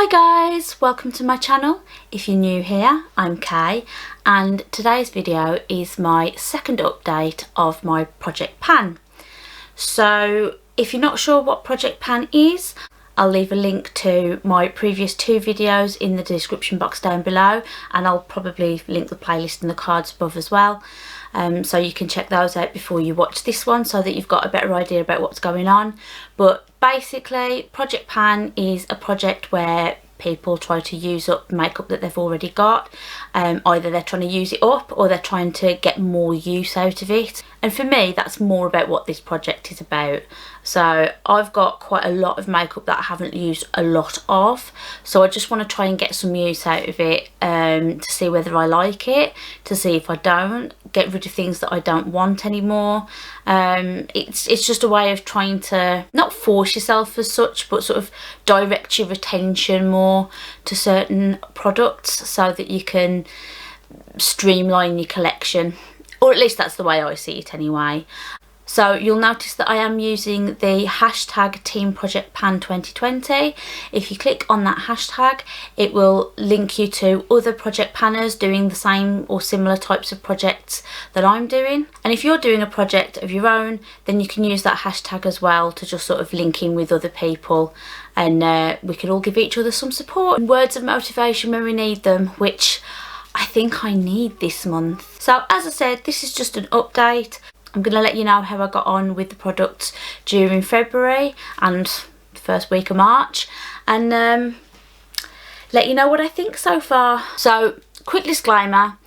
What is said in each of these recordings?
Hi guys, welcome to my channel. If you're new here, I'm Kay and today's video is my second update of my project pan. So if you're not sure what project pan is, I'll leave a link to my previous two videos in the description box down below, and I'll probably link the playlist in the cards above as well. So you can check those out before you watch this one so that you've got a better idea about what's going on. But basically, project pan is a project where people try to use up makeup that they've already got. Either they're trying to use it up or they're trying to get more use out of it. And for me, that's more about what this project is about. So I've got quite a lot of makeup that I haven't used a lot of. So I just want to try and get some use out of it to see whether I like it, to see if I don't, get rid of things that I don't want anymore. It's just a way of trying to not force yourself as such, but sort of direct your attention more to certain products so that you can streamline your collection, or at least that's the way I see it anyway. So you'll notice that I am using the hashtag Team Project Pan 2020. If you click on that hashtag, it will link you to other project panners doing the same or similar types of projects that I'm doing. And if you're doing a project of your own, then you can use that hashtag as well to just sort of link in with other people, and we can all give each other some support and words of motivation when we need them, which I think I need this month. So as I said, this is just an update. I'm going to let you know how I got on with the products during February and the first week of March, and let you know what I think so far. So, quick disclaimer,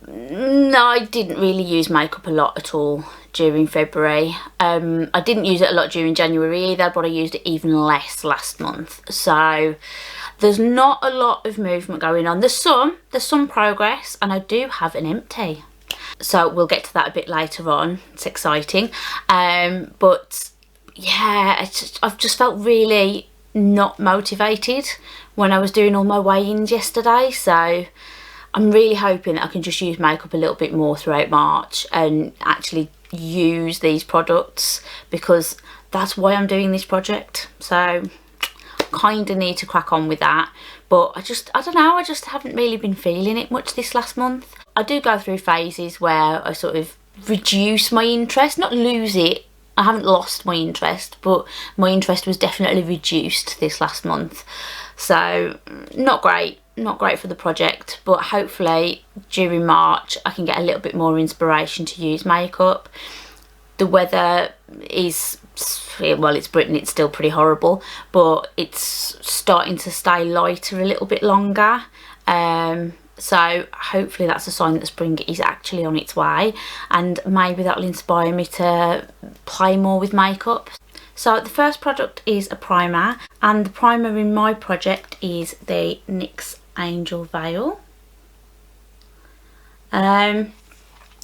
no, I didn't really use makeup a lot at all during February. I didn't use it a lot during January either, but I used it even less last month. So there's not a lot of movement going on. There's some progress, and I do have an empty. So we'll get to that a bit later on. It's exciting. But yeah, I've just felt really not motivated when I was doing all my weigh-ins yesterday. So I'm really hoping that I can just use makeup a little bit more throughout March and actually use these products, because that's why I'm doing this project. So kind of need to crack on with that. But I don't know, I just haven't really been feeling it much this last month. I do go through phases where I sort of reduce my interest, not lose it. I haven't lost my interest, but my interest was definitely reduced this last month. So not great for the project, but hopefully during March I can get a little bit more inspiration to use makeup. The weather is, well, it's Britain, it's still pretty horrible, but it's starting to stay lighter a little bit longer. So hopefully that's a sign that spring is actually on its way, and maybe that'll inspire me to play more with makeup. So the first product is a primer, and the primer in my project is the NYX Angel Veil.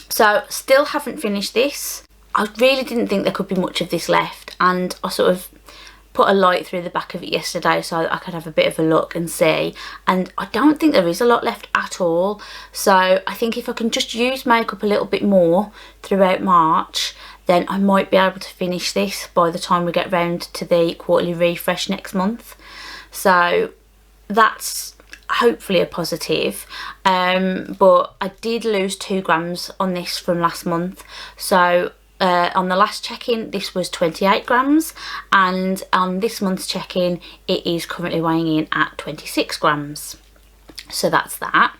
So still haven't finished this. I really didn't think there could be much of this left, and I sort of put a light through the back of it yesterday so that I could have a bit of a look and see, and I don't think there is a lot left at all. So I think if I can just use makeup a little bit more throughout March, then I might be able to finish this by the time we get round to the quarterly refresh next month. So that's hopefully a positive. But I did lose 2 grams on this from last month. So on the last check-in this was 28 grams, and on this month's check-in it is currently weighing in at 26 grams. So that's that.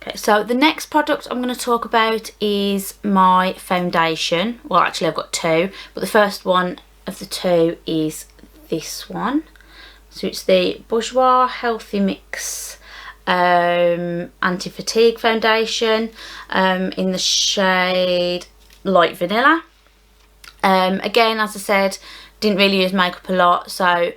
Okay, so the next product I'm going to talk about is my foundation. Well, actually I've got 2, but the first one of the 2 is this one. So it's the Bourjois Healthy Mix Anti-Fatigue Foundation in the shade Light Vanilla. Again, as I said, didn't really use makeup a lot, so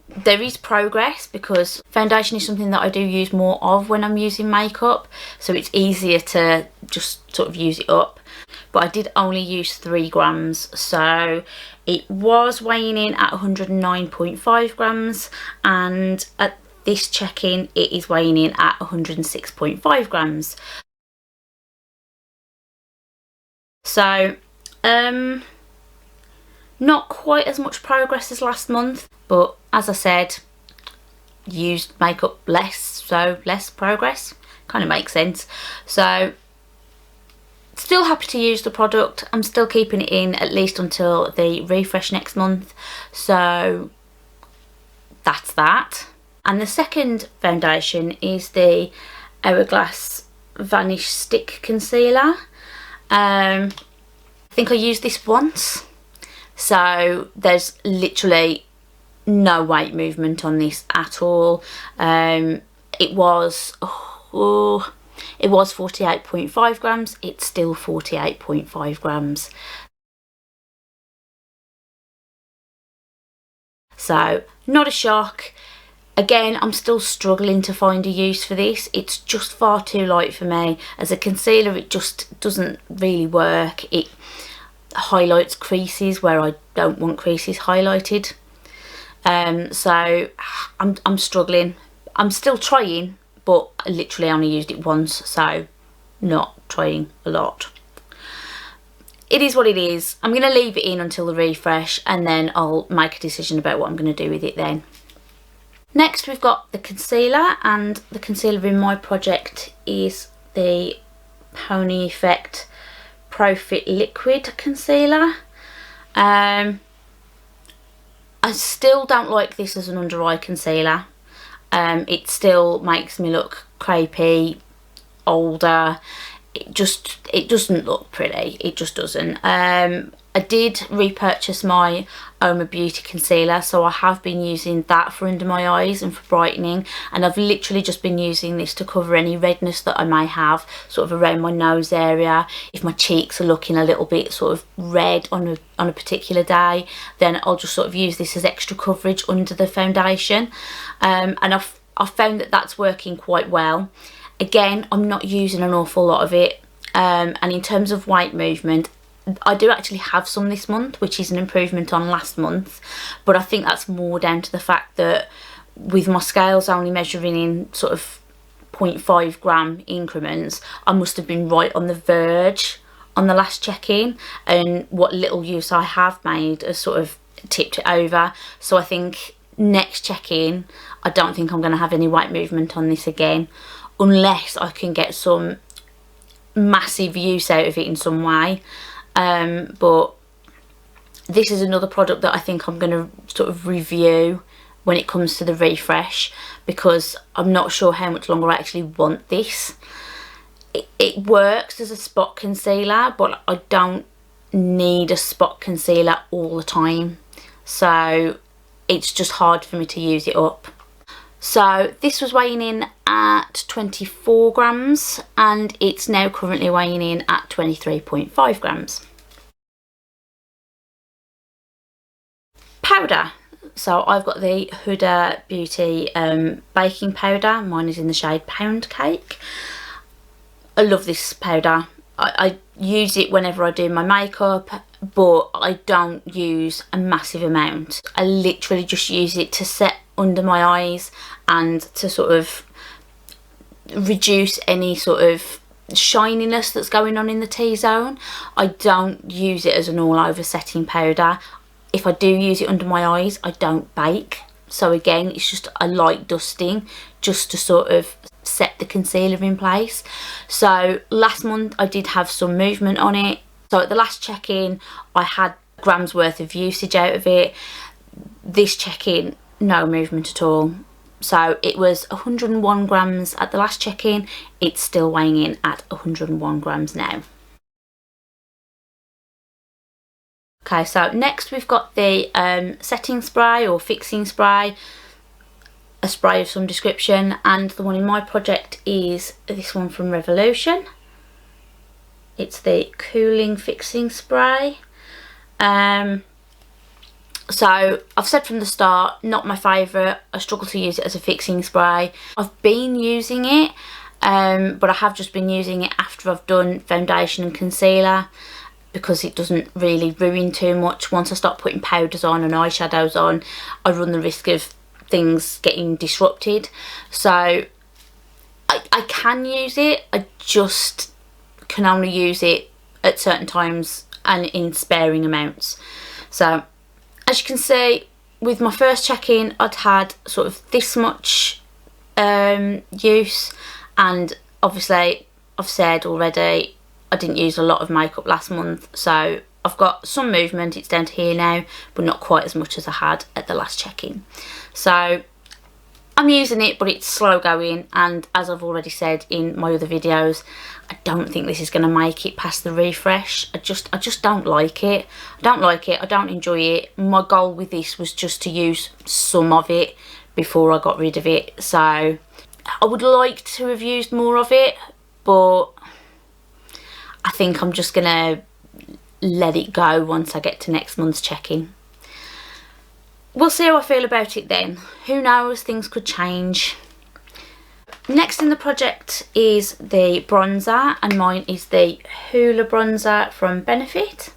there is progress, because foundation is something that I do use more of when I'm using makeup, so it's easier to just sort of use it up. But I did only use 3 grams, so it was weighing in at 109.5 grams, and at this check-in it is weighing in at 106.5 grams. So Not quite as much progress as last month, but as I said, used makeup less, so less progress. Kind of makes sense. So still happy to use the product. I'm still keeping it in at least until the refresh next month. So that's that. And the second foundation is the Hourglass Vanish Stick Concealer. I think I used this once. So there's literally no weight movement on this at all. It was 48.5 grams. It's still 48.5 grams. So not a shock. Again, I'm still struggling to find a use for this. It's just far too light for me. As a concealer, it just doesn't really work. It highlights creases where I don't want creases highlighted. So I'm struggling. I'm still trying, but I literally only used it once, so not trying a lot. It is what it is. I'm going to leave it in until the refresh, and then I'll make a decision about what I'm going to do with it then. Next we've got the concealer, and the concealer in my project is the Pony Effect Pro Fit Liquid Concealer. I still don't like this as an under eye concealer. It still makes me look crepey, older. It doesn't look pretty. It just doesn't. I did repurchase my Oma Beauty concealer, so I have been using that for under my eyes and for brightening, and I've literally just been using this to cover any redness that I may have sort of around my nose area. If my cheeks are looking a little bit sort of red on a particular day, then I'll just sort of use this as extra coverage under the foundation, and I've found that that's working quite well. Again, I'm not using an awful lot of it, and in terms of weight movement, I do actually have some this month, which is an improvement on last month, but I think that's more down to the fact that with my scales only measuring in sort of 0.5 gram increments, I must have been right on the verge on the last check-in, and what little use I have made has sort of tipped it over. So I think next check-in, I don't think I'm going to have any weight movement on this again, unless I can get some massive use out of it in some way. But this is another product that I think I'm going to sort of review when it comes to the refresh, because I'm not sure how much longer I actually want this. It works as a spot concealer, but I don't need a spot concealer all the time, so it's just hard for me to use it up. So this was weighing in at 24 grams and it's now currently weighing in at 23.5 grams. Powder. So I've got the Huda Beauty baking powder. Mine is in the shade Pound Cake. I love this powder. I use it whenever I do my makeup, but I don't use a massive amount. I literally just use it to set under my eyes and to sort of reduce any sort of shininess that's going on in the T-zone. I don't use it as an all over setting powder. If I do use it under my eyes, I don't bake. So again, it's just a light dusting just to sort of set the concealer in place. So last month I did have some movement on it. So at the last check-in I had grams worth of usage out of it. This check-in, no movement at all. So it was 101 grams at the last check-in. It's still weighing in at 101 grams now. Okay, so next we've got the setting spray or fixing spray, a spray of some description, and the one in my project is this one from Revolution. It's the Cooling Fixing Spray. So I've said from the start, not my favourite. I struggle to use it as a fixing spray. I've been using it, but I have just been using it after I've done foundation and concealer, because it doesn't really ruin too much. Once I start putting powders on and eyeshadows on, I run the risk of things getting disrupted. So I can use it, I just can only use it at certain times and in sparing amounts. So as you can see, with my first check-in, I'd had sort of this much use, and obviously I've said already I didn't use a lot of makeup last month, so I've got some movement. It's down to here now, but not quite as much as I had at the last check-in. So I'm using it, but it's slow going, and as I've already said in my other videos, I don't think this is going to make it past the refresh. I just don't like it. I don't like it. I don't enjoy it. My goal with this was just to use some of it before I got rid of it. So I would like to have used more of it, but I think I'm just going to let it go once I get to next month's check-in. We'll see how I feel about it then. Who knows, things could change. Next in the project is the bronzer, and mine is the Hoola bronzer from Benefit.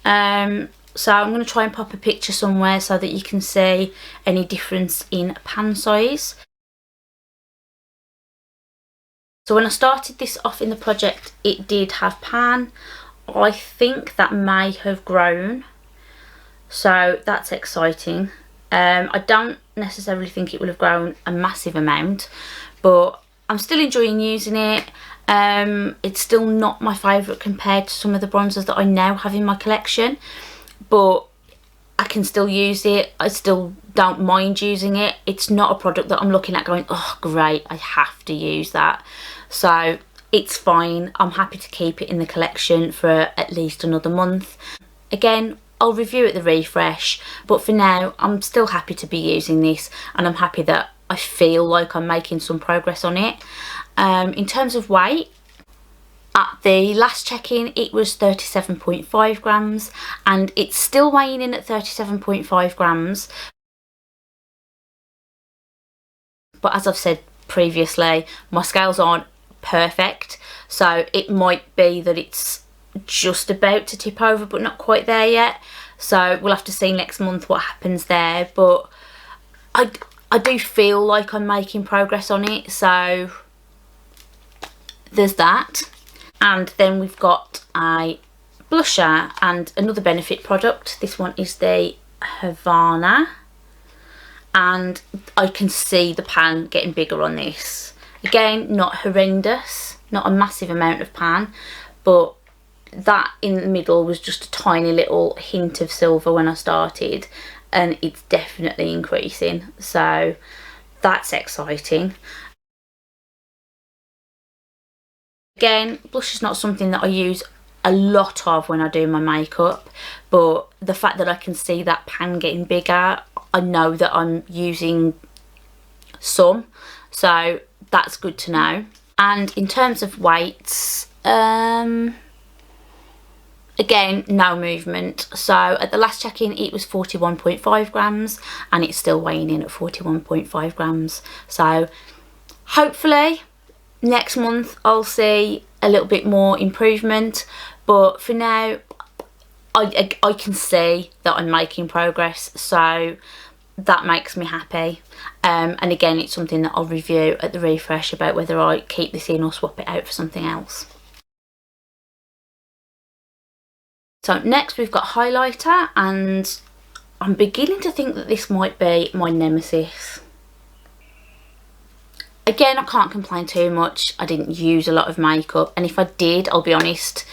So I'm going to try and pop a picture somewhere so that you can see any difference in pan size. So when I started this off in the project, it did have pan. I think that may have grown, so that's exciting. I don't necessarily think it will have grown a massive amount, but I'm still enjoying using it. It's still not my favourite compared to some of the bronzers that I now have in my collection, but I can still use it. I still don't mind using it. It's not a product that I'm looking at going, oh great, I have to use that. So it's fine. I'm happy to keep it in the collection for at least another month. Again, I'll review at the refresh, but for now I'm still happy to be using this, and I'm happy that I feel like I'm making some progress on it. In terms of weight, at the last check-in it was 37.5 grams, and it's still weighing in at 37.5 grams. But as I've said previously, my scales aren't perfect, so it might be that it's just about to tip over but not quite there yet. So we'll have to see next month what happens there, but I do feel like I'm making progress on it, so there's that. And then we've got a blusher and another Benefit product. This one is the Hervana, and I can see the pan getting bigger on this. Again, not horrendous, not a massive amount of pan, but that in the middle was just a tiny little hint of silver when I started, and it's definitely increasing, so that's exciting. Again, blush is not something that I use a lot of when I do my makeup, but the fact that I can see that pan getting bigger, I know that I'm using some, so that's good to know. And in terms of weights, again, no movement. So at the last check-in it was 41.5 grams, and it's still weighing in at 41.5 grams. So hopefully next month I'll see a little bit more improvement, but for now I can see that I'm making progress, so that makes me happy. And again, it's something that I'll review at the refresh about whether I keep this in or swap it out for something else. So next we've got highlighter, and I'm beginning to think that this might be my nemesis. Again, I can't complain too much. I didn't use a lot of makeup, and if I did, I'll be honest,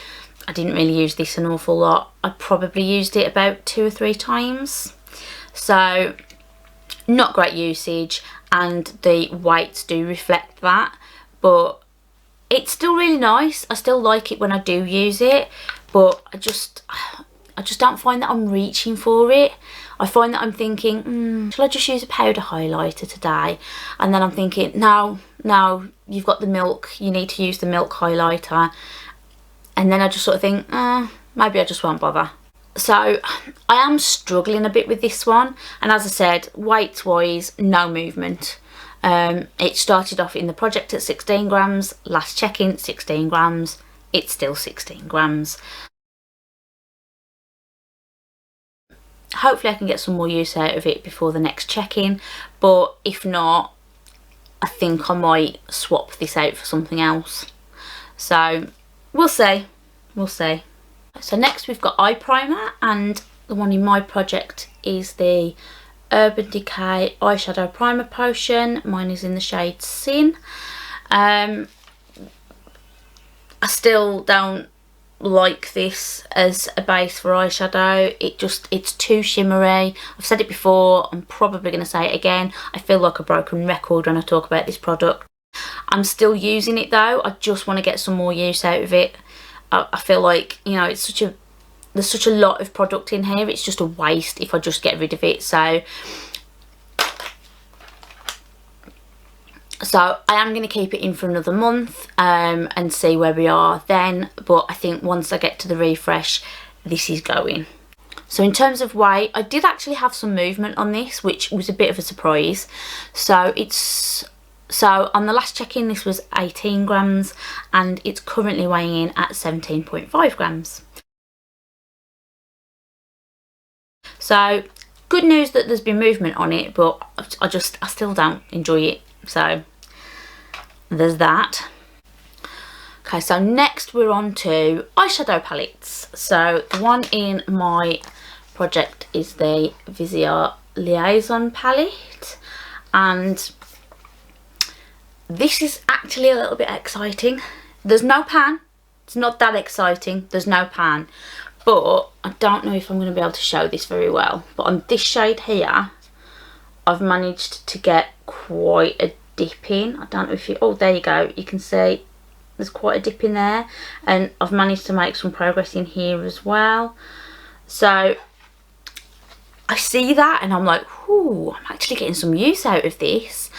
I didn't really use this an awful lot. I probably used it about 2 or 3 times. So not great usage, and the weights do reflect that, but it's still really nice. I still like it when I do use it, but I just don't find that I'm reaching for it. I find that I'm thinking, shall I just use a powder highlighter today? And then I'm thinking, no, you've got the milk, you need to use the milk highlighter. And then I just sort of think, maybe I just won't bother. So I am struggling a bit with this one, and as I said, weight wise, no movement. It started off in the project at 16 grams, last check-in 16 grams, it's still 16 grams. Hopefully I can get some more use out of it before the next check-in, but if not, I think I might swap this out for something else. So we'll see. So next we've got eye primer, and the one in my project is the Urban Decay Eyeshadow Primer Potion. Mine is in the shade Sin. I still don't like this as a base for eyeshadow. It's too shimmery. I've said it before, I'm probably going to say it again. I feel like a broken record when I talk about this product. I'm still using it though. I just want to get some more use out of it. I feel like, you know, there's such a lot of product in here. It's just a waste if I just get rid of it. So I am going to keep it in for another month and see where we are then. But I think once I get to the refresh, this is going. So in terms of weight, I did actually have some movement on this, which was a bit of a surprise. So on the last check-in, this was 18 grams and it's currently weighing in at 17.5 grams. So good news that there's been movement on it, but I still don't enjoy it. So there's that. Okay, so next we're on to eyeshadow palettes. So the one in my project is the Viseart Liaison palette, and this is actually a little bit exciting. There's no pan. It's not that exciting. There's no pan. But I don't know if I'm going to be able to show this very well. But on this shade here, I've managed to get quite a dip in. I don't know if you... Oh, there you go. You can see there's quite a dip in there. And I've managed to make some progress in here as well. So I see that and I'm like, ooh, I'm actually getting some use out of this.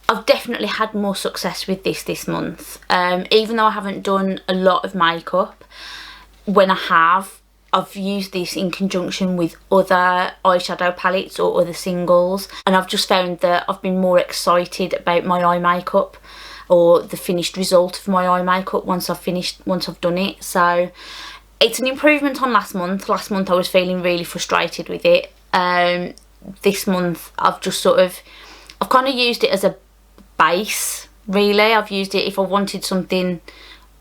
I've definitely had more success with this month. Even though I haven't done a lot of makeup, when I have, I've used this in conjunction with other eyeshadow palettes or other singles, and I've just found that I've been more excited about my eye makeup or the finished result of my eye makeup once I've done it. So it's an improvement on last month. Last month I was feeling really frustrated with it. This month I've kind of used it as a base, really. I've used it if I wanted something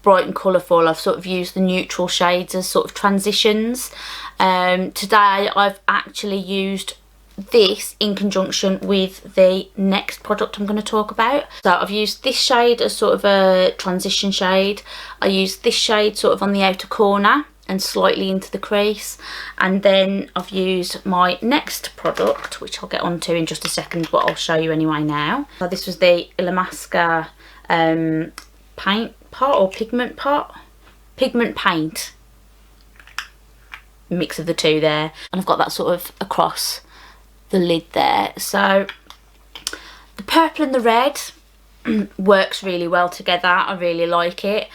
bright and colourful. I've sort of used the neutral shades as sort of transitions. Today I've actually used this in conjunction with the next product I'm going to talk about. So I've used this shade as sort of a transition shade. I used this shade sort of on the outer corner and slightly into the crease, and then I've used my next product, which I'll get onto in just a second, but I'll show you anyway now. So this was the Illamasqua paint pot or pigment pot, pigment paint, mix of the two there, and I've got that sort of across the lid there. So the purple and the red works really well together. I really like it.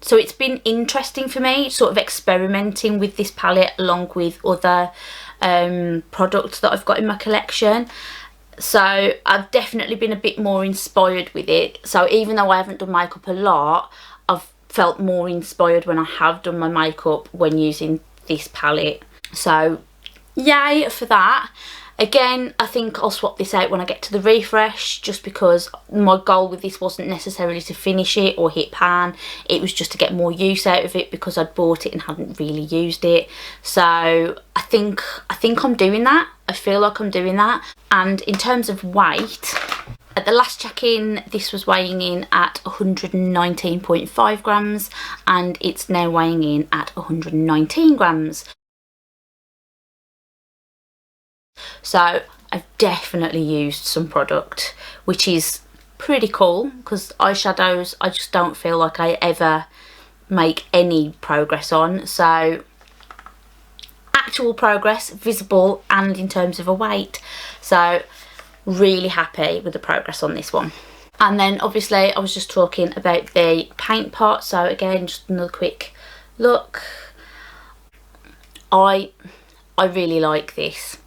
So it's been interesting for me sort of experimenting with this palette along with other products that I've got in my collection. So I've definitely been a bit more inspired with it. So even though I haven't done makeup a lot, I've felt more inspired when I have done my makeup when using this palette. So yay for that. Again, I think I'll swap this out when I get to the refresh, just because my goal with this wasn't necessarily to finish it or hit pan. It was just to get more use out of it because I'd bought it and hadn't really used it. So I think I'm doing that. I feel like I'm doing that. And in terms of weight, at the last check-in, this was weighing in at 119.5 grams and it's now weighing in at 119 grams. So I've definitely used some product, which is pretty cool because eyeshadows I just don't feel like I ever make any progress on. So actual progress, visible and in terms of a weight. So really happy with the progress on this one. And then obviously I was just talking about the paint pot. So again, just another quick look. I really like this.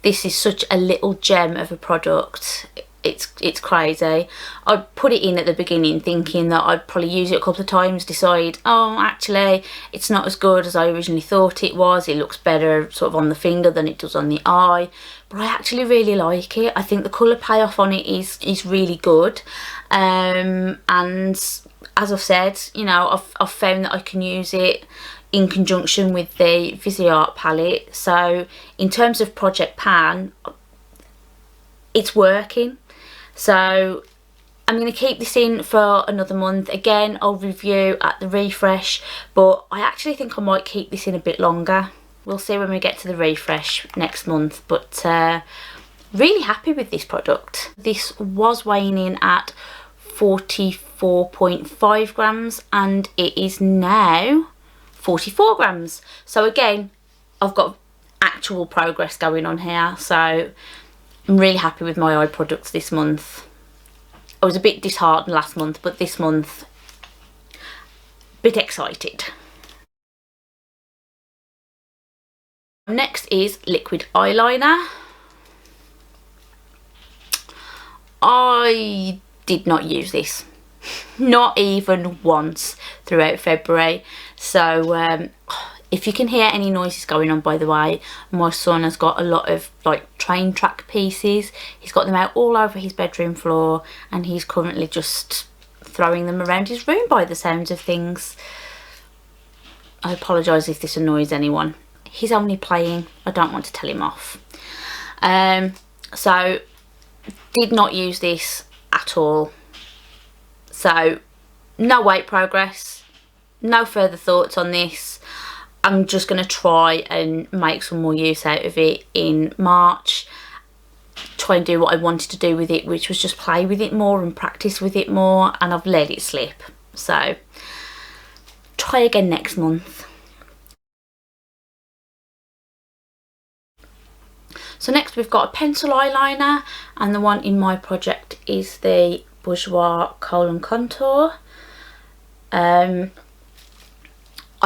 This is such a little gem of a product. It's crazy. I put it in at the beginning thinking that I'd probably use it a couple of times, decide, oh, actually, it's not as good as I originally thought it was. It looks better sort of on the finger than it does on the eye. But I actually really like it. I think the colour payoff on it is really good. And as I've said, you know, I've found that I can use it in conjunction with the Viseart palette. So in terms of Project Pan, it's working. So I'm going to keep this in for another month. Again, I'll review at the refresh, but I actually think I might keep this in a bit longer. We'll see when we get to the refresh next month, but really happy with this product. This was weighing in at 44.5 grams and it is now 44 grams. So again, I've got actual progress going on here. So I'm really happy with my eye products this month. I was a bit disheartened last month, but this month, a bit excited. Next is liquid eyeliner. I did not use this, not even once throughout February. So if you can hear any noises going on, by the way, my son has got a lot of like train track pieces. He's got them out all over his bedroom floor and he's currently just throwing them around his room by the sounds of things. I apologise if this annoys anyone. He's only playing. I don't want to tell him off. So did not use this at all. So no weight progress, no further thoughts on this. I'm just going to try and make some more use out of it in March. Try and do what I wanted to do with it, which was just play with it more and practice with it more, and I've let it slip. So try again next month. So next we've got a pencil eyeliner, and the one in my project is the Bourjois Kohl and Contour.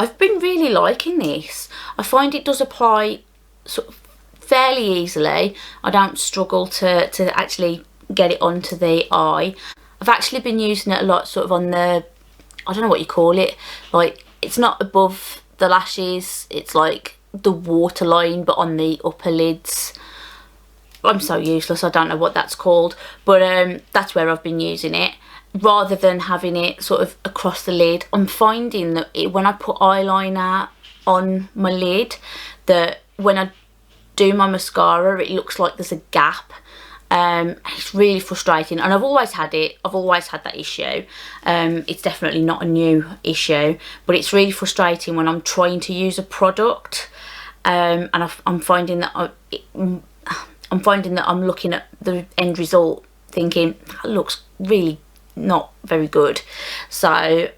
I've been really liking this. I find it does apply sort of fairly easily. I don't struggle to actually get it onto the eye. I've actually been using it a lot sort of on the, I don't know what you call it, like it's not above the lashes, it's like the waterline but on the upper lids. I'm so useless, I don't know what that's called, but that's where I've been using it rather than having it sort of across the lid. I'm finding that when I put eyeliner on my lid, that when I do my mascara it looks like there's a gap. It's really frustrating, and I've always had it. I've always had that issue. It's definitely not a new issue, but it's really frustrating when I'm trying to use a product and I'm finding that I'm looking at the end result thinking that looks really not very good. So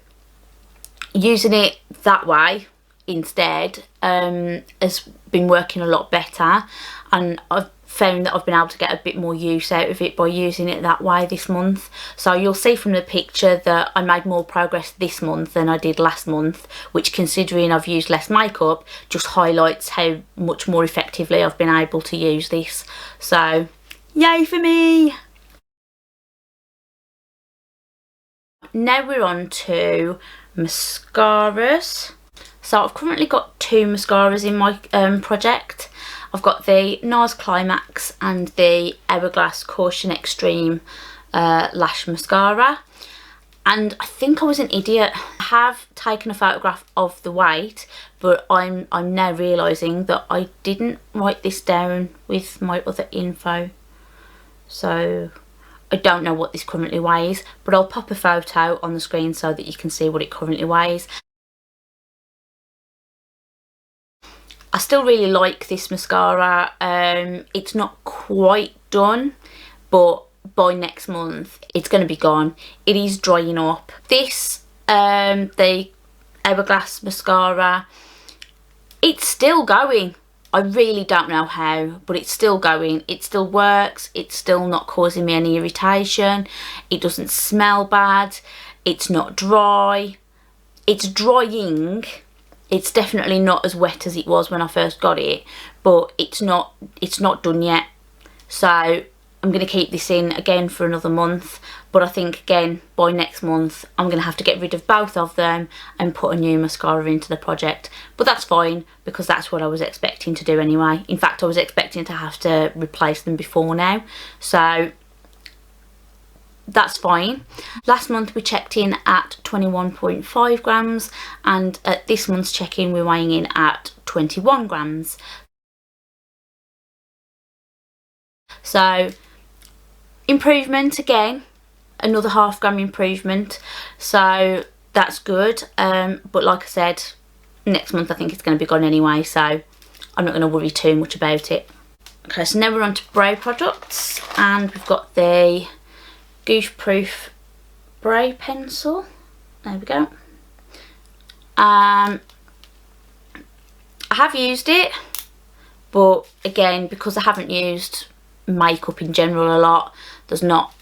using it that way instead has been working a lot better, and I've found that I've been able to get a bit more use out of it by using it that way this month. So you'll see from the picture that I made more progress this month than I did last month, which, considering I've used less makeup, just highlights how much more effectively I've been able to use this. So yay for me! Now we're on to mascaras. So I've currently got two mascaras in my project. I've got the Nars Climax and the Hourglass Caution Extreme Lash Mascara. And I think I was an idiot. I have taken a photograph of the weight, but I'm now realising that I didn't write this down with my other info. So I don't know what this currently weighs, but I'll pop a photo on the screen so that you can see what it currently weighs. I still really like this mascara. It's not quite done, but by next month it's going to be gone. It is drying up. This, the Hourglass mascara, it's still going. I really don't know how, but it's still going. It still works. It's still not causing me any irritation. It doesn't smell bad. It's not dry. It's drying. It's definitely not as wet as it was when I first got it, but it's not done yet. So I'm going to keep this in again for another month, but I think again by next month I'm going to have to get rid of both of them and put a new mascara into the project. But that's fine, because that's what I was expecting to do anyway. In fact, I was expecting to have to replace them before now. So that's fine. Last month we checked in at 21.5 grams and at this month's check-in we're weighing in at 21 grams. So improvement again, another half gram improvement, so that's good. But like I said, next month I think it's going to be gone anyway, so I'm not going to worry too much about it. Okay, so now we're on to brow products, and we've got the Goof Proof Brow Pencil. There we go. I have used it, but again, because I haven't used makeup in general a lot, there's not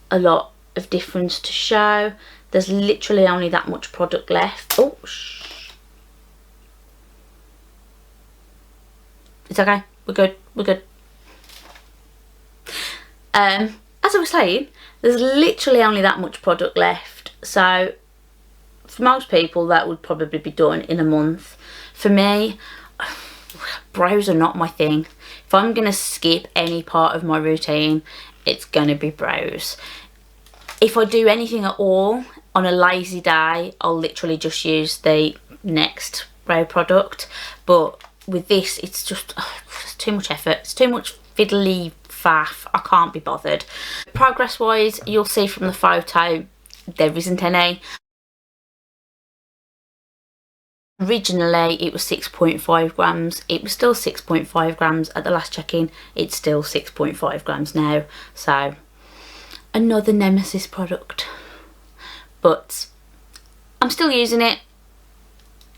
a lot of difference to show. There's literally only that much product left. Oh, it's okay, we're good, we're good. As I was saying, there's literally only that much product left, so for most people that would probably be done in a month. For me, brows are not my thing. If I'm going to skip any part of my routine, it's going to be brows. If I do anything at all on a lazy day, I'll literally just use the next brow product, but with this it's just it's too much effort, it's too much fiddly faff, I can't be bothered. Progress wise, you'll see from the photo there isn't any. Originally it was 6.5 grams, it was still 6.5 grams at the last check-in, it's still 6.5 grams now, so another nemesis product, but I'm still using it,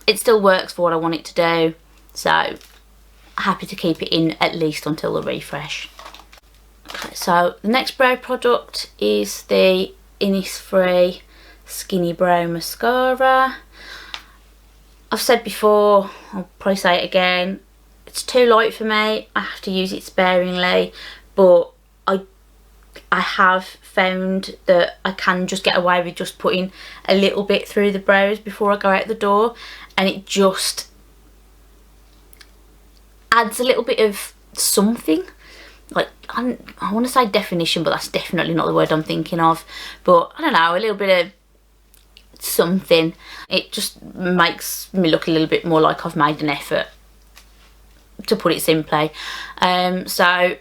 it still works for what I want it to do, so happy to keep it in at least until the refresh. Okay, so the next brow product is the Innisfree Skinny Brow Mascara. I've said before, I'll probably say it again, it's too light for me, I have to use it sparingly, but I have found that I can just get away with just putting a little bit through the brows before I go out the door, and it just adds a little bit of something. Like, I want to say definition, but that's definitely not the word I'm thinking of, but I don't know, a little bit of something. It just makes me look a little bit more like I've made an effort, to put it simply. So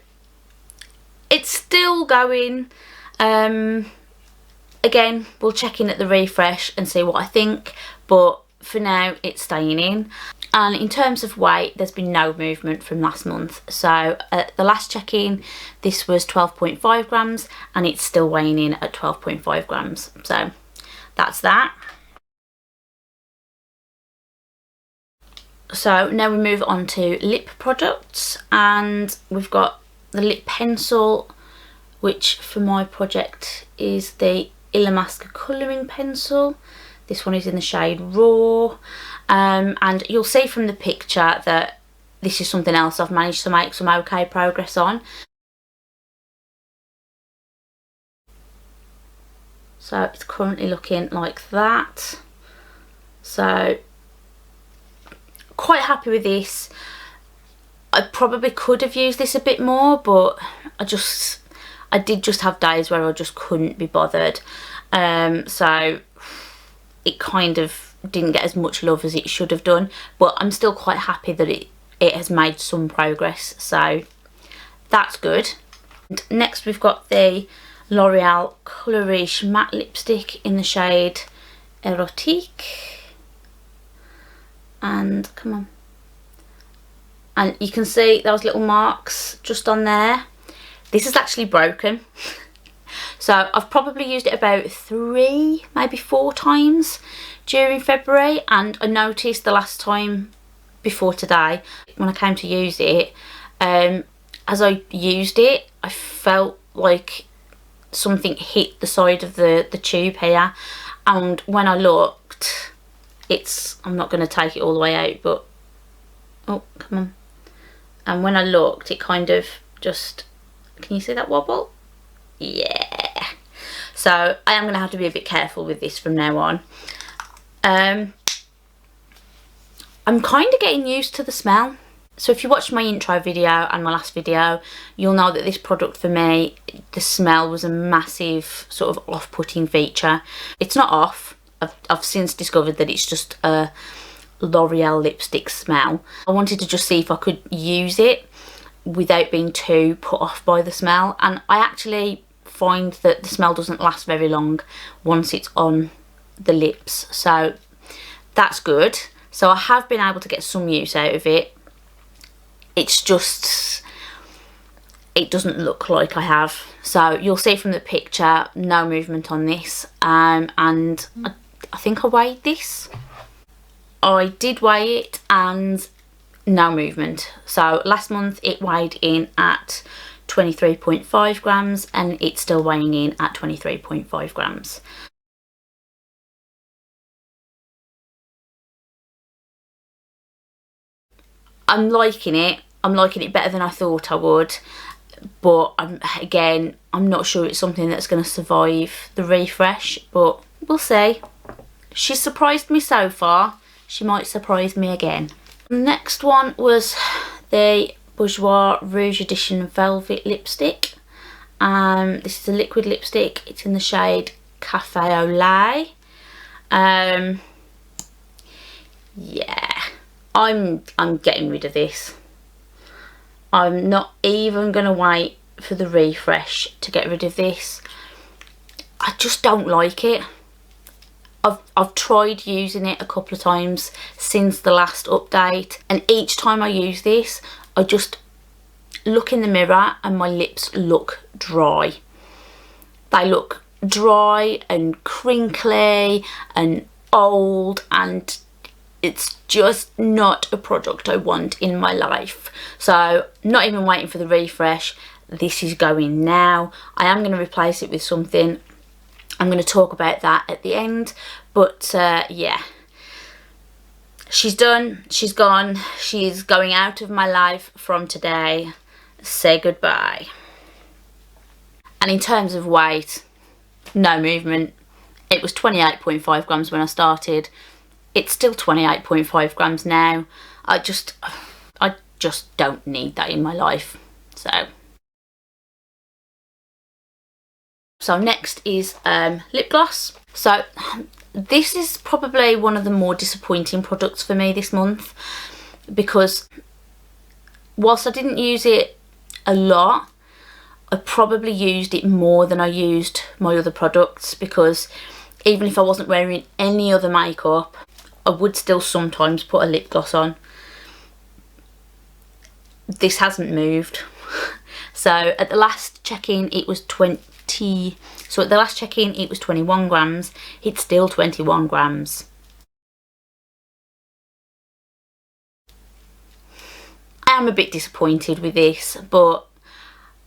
it's still going. Again, we'll check in at the refresh and see what I think, but for now it's staying in. And in terms of weight, there's been no movement from last month. So at the last check-in, this was 12.5 grams and it's still weighing in at 12.5 grams. So that's that. So now we move on to lip products, and we've got the lip pencil, which for my project is the Illamasqua colouring pencil. This one is in the shade Raw, and you'll see from the picture that this is something else I've managed to make some okay progress on. So it's currently looking like that. So quite happy with this. I probably could have used this a bit more, but I did just have days where I just couldn't be bothered. So it kind of didn't get as much love as it should have done, but I'm still quite happy that it has made some progress, so that's good. And next we've got the L'Oreal Colour Riche matte lipstick in the shade Erotique, and come on, and you can see those little marks just on there. This is actually broken. So I've probably used it about 3, maybe 4 times during February, and I noticed the last time before today when I came to use it, as I used it I felt like something hit the side of the tube here, and when I looked, I'm not going to take it all the way out, but oh come on, and when I looked it kind of just, can you see that wobble? Yeah. So I am going to have to be a bit careful with this from now on. I'm kind of getting used to the smell. So if you watched my intro video and my last video, you'll know that this product for me, the smell was a massive sort of off-putting feature. It's not off. I've since discovered that it's just a L'Oreal lipstick smell. I wanted to just see if I could use it without being too put off by the smell, and I actually find that the smell doesn't last very long once it's on the lips, so that's good. So I have been able to get some use out of it. It's just, it doesn't look like I have. So you'll see from the picture, no movement on this. And I think I weighed this. I did weigh it and no movement. So last month it weighed in at 23.5 grams and it's still weighing in at 23.5 grams. I'm liking it. I'm liking it better than I thought I would, but again, I'm not sure it's something that's going to survive the refresh, but we'll see. She's surprised me so far. She might surprise me again. The next one was the Bourjois Rouge Edition Velvet Lipstick. This is a liquid lipstick. It's in the shade Cafe au Lait. Yeah, I'm getting rid of this. I'm not even going to wait for the refresh to get rid of this. I just don't like it. I've tried using it a couple of times since the last update, and each time I use this, I just look in the mirror and my lips look dry. They look dry and crinkly and old, and it's just not a product I want in my life. So not even waiting for the refresh, this is going now. I am going to replace it with something. I'm going to talk about that at the end, but yeah, she's done, she's gone, she's going out of my life from today. Say goodbye. And in terms of weight, no movement. It was 28.5 grams when I started. It's still 28.5 grams now. I just don't need that in my life. So next is lip gloss. So this is probably one of the more disappointing products for me this month, because whilst I didn't use it a lot, I probably used it more than I used my other products, because even if I wasn't wearing any other makeup, I would still sometimes put a lip gloss on. This hasn't moved. So at the last check-in it was 21 grams. It's still 21 grams. I am a bit disappointed with this, but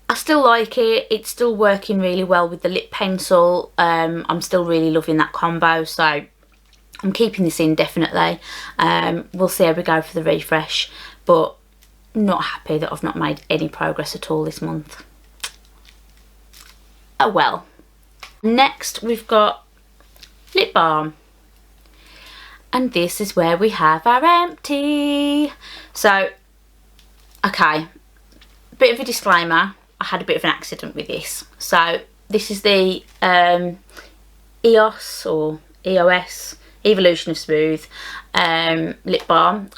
I still like it. It's still working really well with the lip pencil. I'm still really loving that combo, so I'm keeping this in definitely. We'll see how we go for the refresh, but not happy that I've not made any progress at all this month. Oh well. Next we've got lip balm, and this is where we have our empty. So okay, bit of a disclaimer, I had a bit of an accident with this. So this is the EOS or EOS Evolution of Smooth lip balm.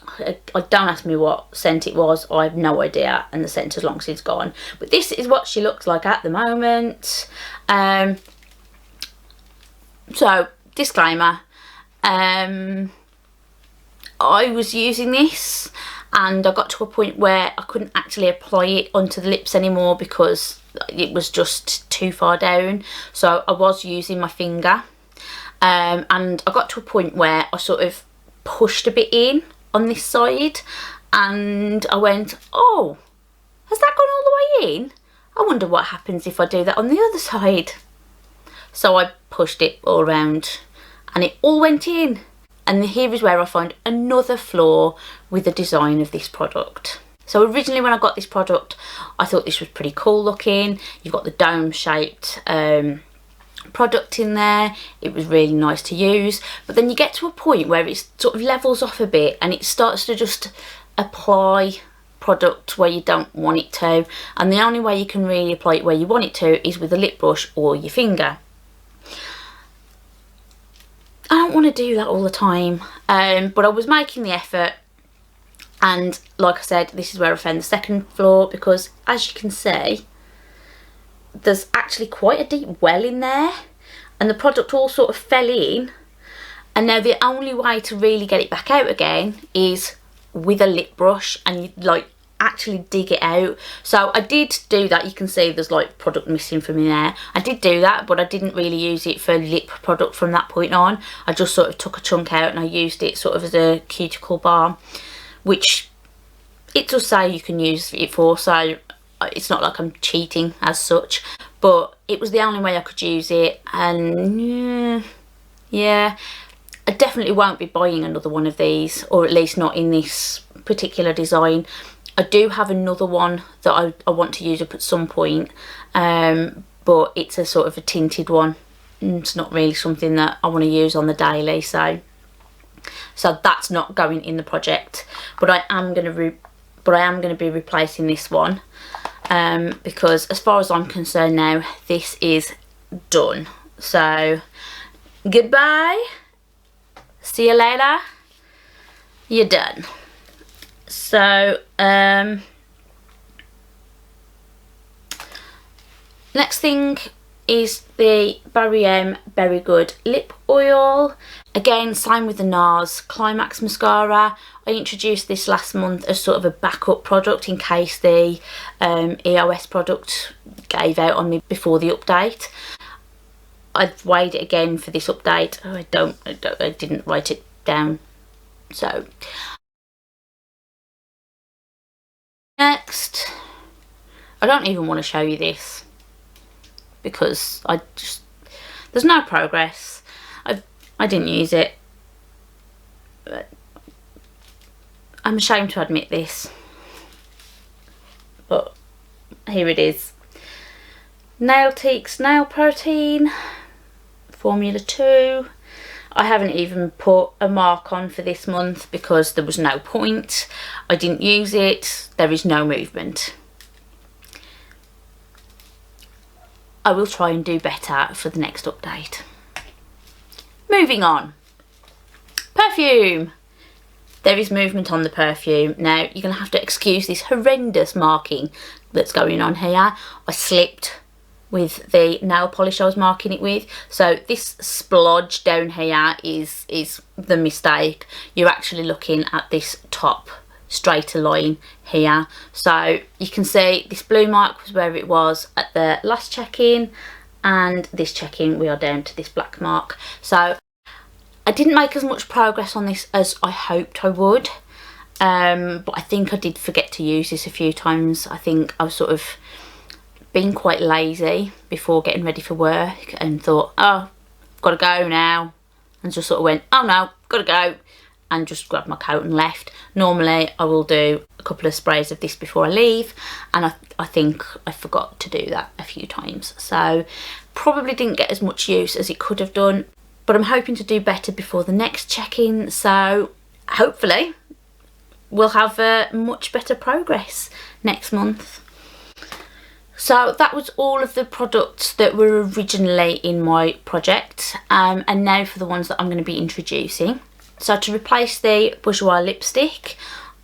Don't ask me what scent it was, I have no idea, and the scent has long since gone, but this is what she looks like at the moment. So disclaimer, I was using this and I got to a point where I couldn't actually apply it onto the lips anymore because it was just too far down, so I was using my finger. And I got to a point where I sort of pushed a bit in on this side, and I went, oh, has that gone all the way in? I wonder what happens if I do that on the other side. So I pushed it all around and it all went in. And here is where I find another flaw with the design of this product. So originally when I got this product, I thought this was pretty cool looking. You've got the dome shaped product in there. It was really nice to use, but then you get to a point where it sort of levels off a bit and it starts to just apply product where you don't want it to, and the only way you can really apply it where you want it to is with a lip brush or your finger. I don't want to do that all the time, but I was making the effort, and like I said, this is where I found the second flaw, because as you can see, there's actually quite a deep well in there, and the product all sort of fell in, and now the only way to really get it back out again is with a lip brush, and you like actually dig it out. So I did do that. You can see there's like product missing from in there. I did do that, but I didn't really use it for lip product from that point on. I just sort of took a chunk out and I used it sort of as a cuticle balm, which it does say you can use it for, so it's not like I'm cheating as such, but it was the only way I could use it. And yeah, I definitely won't be buying another one of these, or at least not in this particular design. I do have another one that I want to use up at some point, but it's a sort of a tinted one. It's not really something that I want to use on the daily, so that's not going in the project. But I am going to be replacing this one, because as far as I'm concerned now, this is done. So goodbye, see you later, you're done. So next thing is the Barry M Berry Good lip oil. Again, same with the Nars Climax mascara. I introduced this last month as sort of a backup product in case the EOS product gave out on me before the update. I've weighed it again for this update. Oh, I didn't write it down. So next, I don't even want to show you this because there's no progress. I didn't use it. But I'm ashamed to admit this, but here it is. Nailtex Nail Protein Formula 2. I haven't even put a mark on for this month because there was no point. I didn't use it. There is no movement. I will try and do better for the next update. Moving on. Perfume. There is movement on the perfume. Now, you're going to have to excuse this horrendous marking that's going on here. I slipped with the nail polish I was marking it with, so this splodge down here is the mistake. You're actually looking at this top straighter line here, so you can see this blue mark was where it was at the last check-in, and this check-in we are down to this black mark. So I didn't make as much progress on this as I hoped I would, but I think I did forget to use this a few times. I think I was sort of being quite lazy before getting ready for work and thought, oh, gotta go now, and just sort of went, oh no, gotta go, and just grabbed my coat and left. Normally I will do a couple of sprays of this before I leave, and I think I forgot to do that a few times, so probably didn't get as much use as it could have done, but I'm hoping to do better before the next check-in, so hopefully we'll have much better progress next month. So that was all of the products that were originally in my project, and now for the ones that I'm going to be introducing. So to replace the Bourjois lipstick,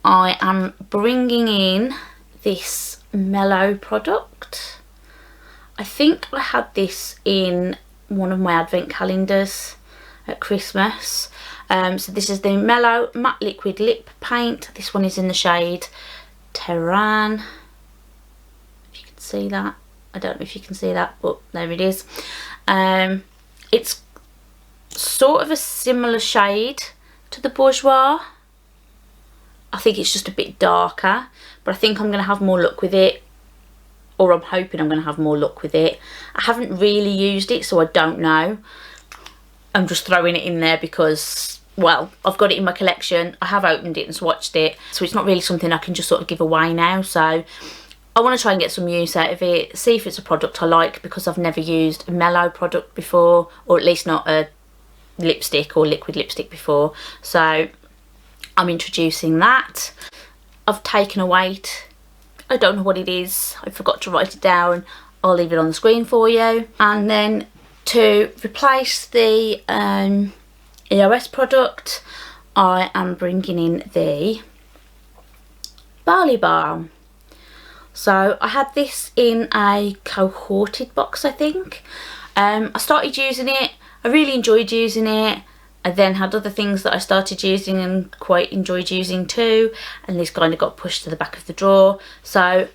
I am bringing in this Mellow product. I think I had this in one of my advent calendars at Christmas. So this is the Mellow Matte Liquid Lip Paint. This one is in the shade Terran. See that? I don't know if you can see that, but there it is. It's sort of a similar shade to the Bourjois. I think it's just a bit darker, but I think I'm going to have more luck with it, or I'm hoping I'm going to have more luck with it. I haven't really used it, so I don't know. I'm just throwing it in there because, well, I've got it in my collection. I have opened it and swatched it, so it's not really something I can just sort of give away now. So I want to try and get some use out of it, see if it's a product I like, because I've never used a Mellow product before, or at least not a lipstick or liquid lipstick before. So I'm introducing that. I've taken a weight. I don't know what it is. I forgot to write it down. I'll leave it on the screen for you. And then to replace the EOS product, I am bringing in the Barley Balm. So I had this in a cohorted box, I think. I started using it. I really enjoyed using it. I then had other things that I started using and quite enjoyed using too, and this kind of got pushed to the back of the drawer. So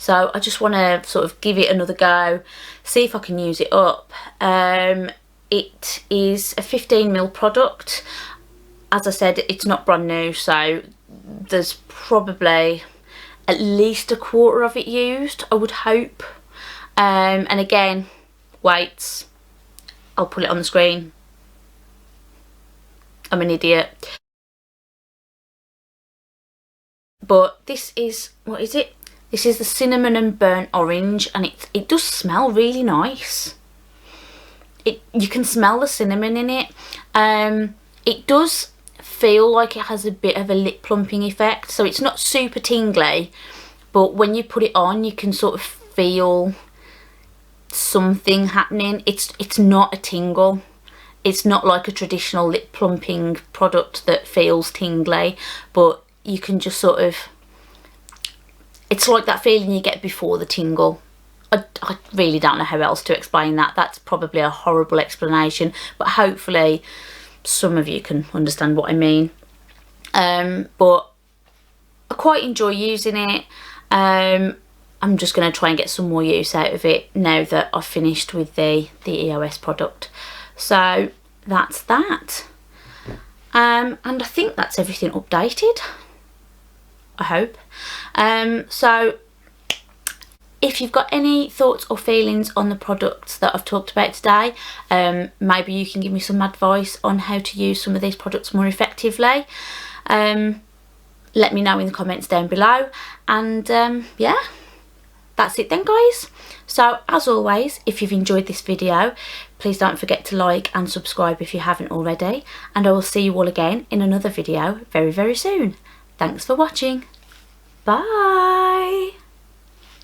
I just want to sort of give it another go, see if I can use it up. It is a 15ml product. As I said, it's not brand new, so there's probably at least a quarter of it used, I would hope. And again, weights, I'll put it on the screen. I'm an idiot. But this is, what is it? This is the cinnamon and burnt orange, and it does smell really nice. You can smell the cinnamon in it. It does feel like it has a bit of a lip plumping effect, so it's not super tingly, but when you put it on you can sort of feel something happening. It's not a tingle. It's not like a traditional lip plumping product that feels tingly, but you can just sort of, it's like that feeling you get before the tingle. I really don't know how else to explain that. That's probably a horrible explanation, but hopefully some of you can understand what I mean. But I quite enjoy using it. I'm just going to try and get some more use out of it now that I've finished with the EOS product. So that's that. And I think that's everything updated, I hope. So if you've got any thoughts or feelings on the products that I've talked about today, maybe you can give me some advice on how to use some of these products more effectively. Let me know in the comments down below. And yeah, that's it then, guys. So as always, if you've enjoyed this video, please don't forget to like and subscribe if you haven't already, and I will see you all again in another video very, very soon. Thanks for watching. Bye.